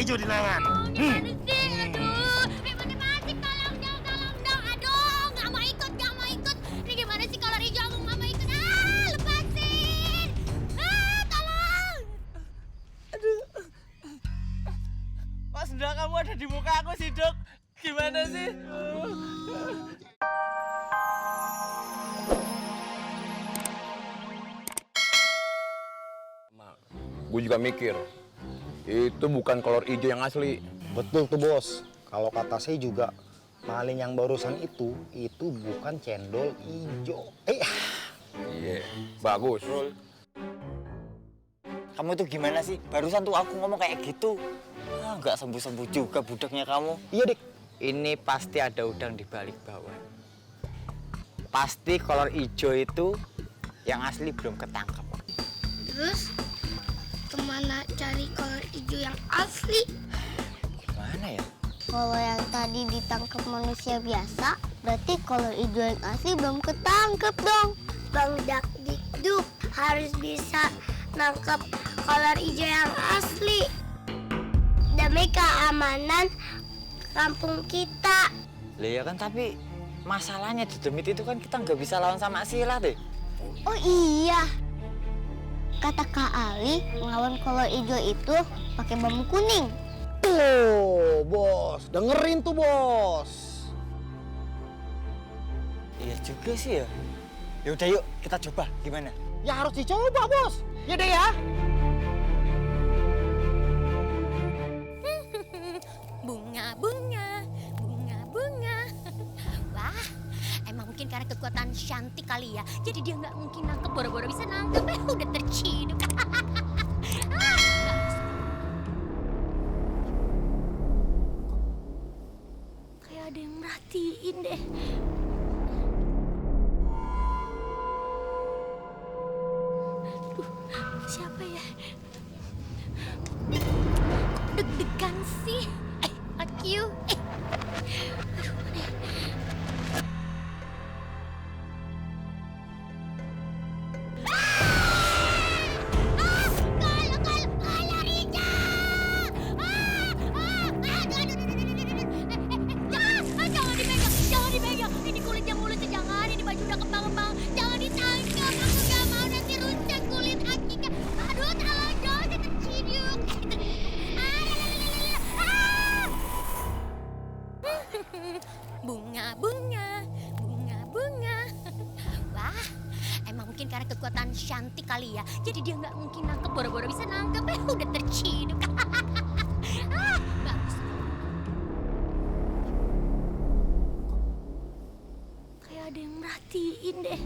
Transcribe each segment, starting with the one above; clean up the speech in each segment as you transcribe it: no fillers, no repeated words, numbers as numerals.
hijau di tangan. Gimana sih? Aduh, gimana sih? Tolong dong. Aduh, nggak mau ikut. Ini gimana sih kolor hijau aku nggak mau ikut? Ah, lepasin. Ah, tolong. Kok sendal kamu ada di muka aku sih, Dok? Gimana sih? Gue juga mikir, itu bukan kolor hijau yang asli. Betul tuh bos. Kalau kata saya juga maling yang barusan itu bukan cendol hijau. Iya, bagus. Kamu tuh gimana sih? Barusan tuh aku ngomong kayak gitu. Nggak sembuh-sembuh juga budaknya kamu. Iya dik. Ini pasti ada udang di balik bawah. Pasti kolor hijau itu yang asli belum ketangkep. Terus kemana cari kolor hijau yang asli? Gimana ya? Kalau yang tadi ditangkap manusia biasa, berarti kolor hijau yang asli belum ketangkep dong. Bang Dakdikduk harus bisa nangkep kolor hijau yang asli demi keamanan kampung kita. Lah ya kan, tapi masalahnya di demit itu kan kita nggak bisa lawan sama Sila deh. Oh iya, kata Kak Ali melawan kolor hijau itu pakai bambu kuning. Tuh bos, dengerin tuh bos. Iya juga sih ya. Yaudah yuk kita coba, gimana? Ya harus dicoba bos. Ya deh ya. Bunga. Wah, emang mungkin karena kekuatan Shanti kali ya. Jadi dia nggak mungkin nangkep, boro-boro bisa nangkep. Udah terciduk. Kayak ada yang merhatiin deh. Siapa ya? Kok deg-degan sih? Aku. Aduh, mana ya? Kolor hijau! Jangan dipegang. Ini kulitnya mulutnya jangan. Ini baju udah kembang-kembang. Jangan ditangkap. Aku gak mau nanti rusak kulit Akika. Aduh, tolong dong, saya terciduk. Bunga. Wah, emang mungkin karena kekuatan Shanti kali ya. Jadi dia nggak mungkin nangkep, boro-boro bisa nangkep. Udah terciduk. Bagus. Kayak ada yang merhatiin deh.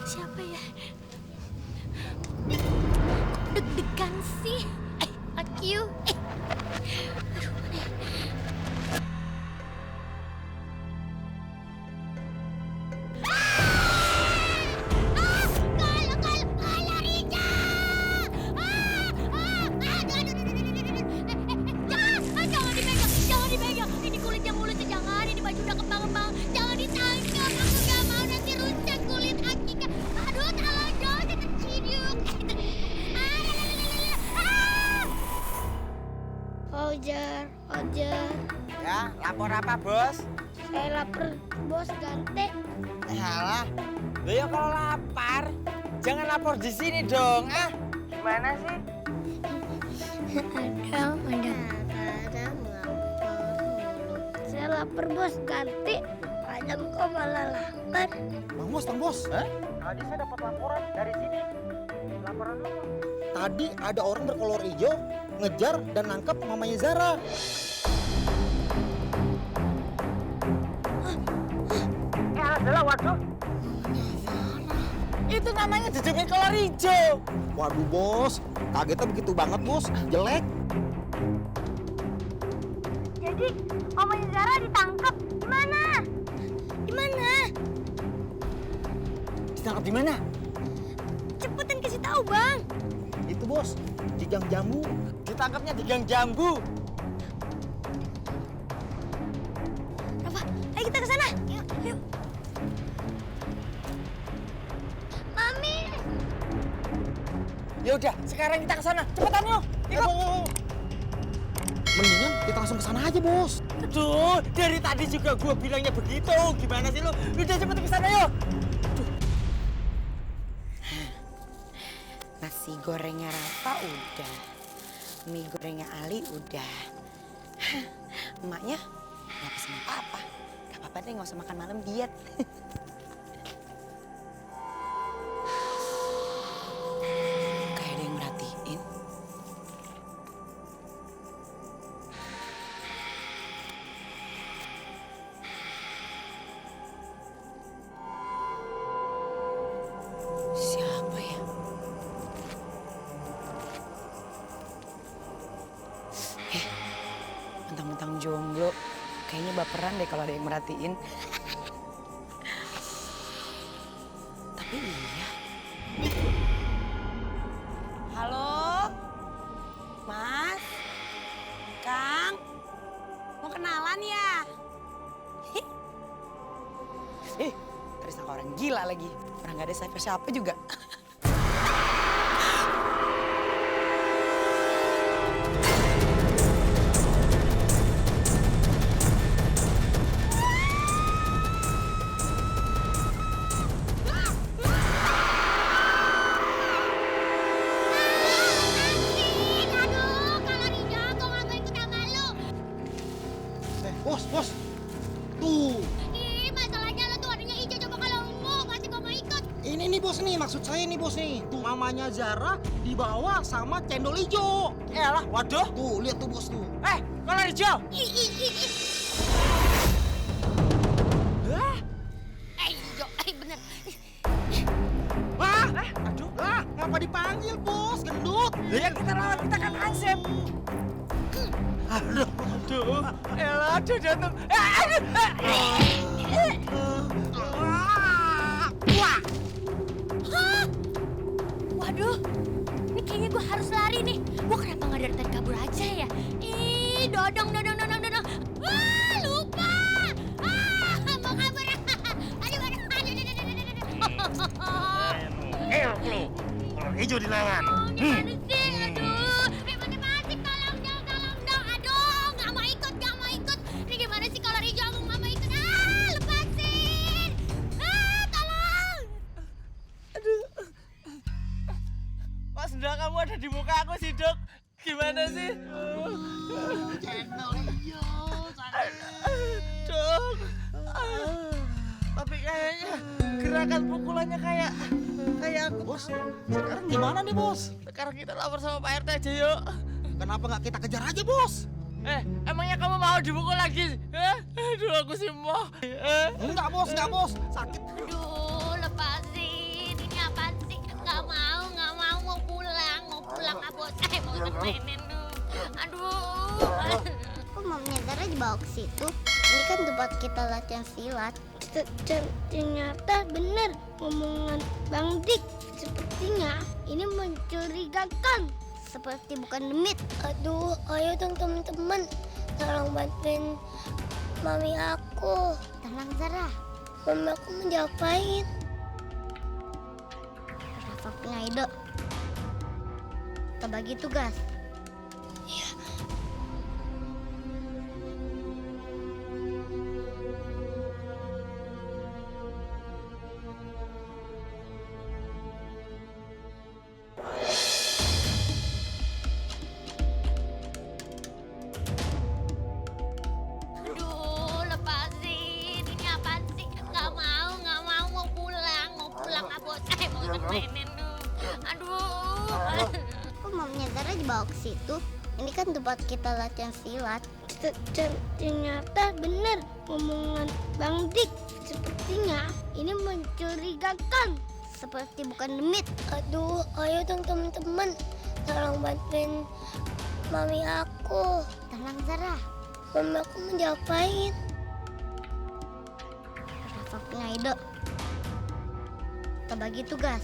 Siapa ya? Kok deg-degan sih? Aku. Aduh, mana ya? Kolor hijau! Jangan dipegang. Ini kulitnya mulutnya jangan. Ini baju udah kembang-kembang. Jangan ditangkap. Aku gak mau nanti rusak kulit Akika. Aduh, tolong dong, saya terciduk. Ojar. Ya, lapor apa, Bos? Saya lapar, Bos Gante. Yalah. Loh ya kalau lapar, jangan lapor di sini dong. Gimana sih? Ada saya lapar, Bos Gante. Kadang kok malah lapar. Bang bos. Hah? Tadi saya dapat laporan dari sini. Laporan apa? Tadi ada orang berkolor hijau ngejar dan nangkep mamanya Zara. Adalah, waduh. Itu namanya jejengin kolor hijau. Waduh bos, kagetnya begitu banget bos, jelek. Jadi, omanya Zara ditangkap. Di mana? Ditangkap di mana? Cepetan kasih tahu, Bang. Itu bos, di gang jambu. Ditangkapnya di gang jambu. Rafa, ayo kita ke sana. Yuk. Mami, Ya udah, sekarang kita ke sana. Cepetan yuk. Ikut. Mendingan kita langsung ke sana aja, Bos. Aduh, dari tadi juga gua bilangnya begitu. Gimana sih lu? Udah cepet ke sana yuk. Nasi gorengnya Rafa udah. Mie gorengnya Ali udah. Emaknya nggak pesen apa-apa. Gak apa-apa deh, nggak usah makan malam, diet. Kayak ada yang merhatiin. Siapa ya? Mentang-mentang jomblo, kayaknya baperan deh kalau ada yang merhatiin. Tapi iya. Halo, Mas, Kang, mau kenalan ya? Terus sangka orang gila lagi, orang gak ada siapa-siapa juga. Aduh, kolor hijau, gua nggak mau ikut sama lu. Bos. Tuh, Ih, masalahnya lu tuh warnanya hijau, coba kalau lu masih gak mau ikut. ini nih Bos nih, maksud saya nih Bos nih. Tuh mamanya Zara dibawa sama cendol hijau. Elah, waduh. Tuh, lihat tuh Bos tuh. Kolor hijau. Ih. Hijau, bener. Wah, aduh, ngapa dipanggil Bos? Gendut. Ya kita lawan, kita kan Asep. Aduh. Elah, aduh jantung. Hah? Waduh, ini kayaknya gue harus lari nih. Gue kenapa nggak dari tadi kabur aja ya? Ih, dodong. Wah, lupa. Mau kabur. Aduh. Kolor hijau di lengan. Gimana sih? Aduh, gimana masih? Tolong dong. Aduh, nggak mau ikut. Ini gimana sih kolor hijau nggak mau ikut? Lepasin. Tolong. Kok sendal kamu ada di muka aku sih, Dok? Gimana sih? Cendol hijau, Dok. Tapi kayaknya gerakan pukulannya kayak aku. Bos, sekarang gimana nih Bos? Sekarang kita lapor sama Pak RT aja yuk. Kenapa nggak kita kejar aja Bos? Emangnya kamu mau dipukul lagi? Aduh, aku sih mau. Enggak Bos, sakit. Aduh, lepasin. Ini apaan sih? Nggak mau pulang Bos. Mau mainin dulu. Aduh. Kok mamanya Zara dibawa ke situ? Ini kan tempat kita latihan silat. Ternyata benar omongan Bang Dik. Sepertinya ini mencurigakan. Seperti bukan demit. Aduh, ayo dong teman-teman. Tolong bantuin mami aku. Tenang Zara. Mami aku mau diapain? Rafa punya ide. Kita bagi tugas. Aduh, lepasin. Ini apaan sih? Nggak mau pulang Bos. Mau mainin dulu. Aduh. Kok mamanya Zara dibawa ke situ? Ini kan tempat kita latihan silat. Ternyata benar omongan Bang Dik. Sepertinya ini mencurigakan. Seperti bukan demit. Aduh, ayo dong teman-teman. Tolong bantuin mami aku. Tenang Zara. Mami aku mau diapain? Rafa punya ide. Kita bagi tugas.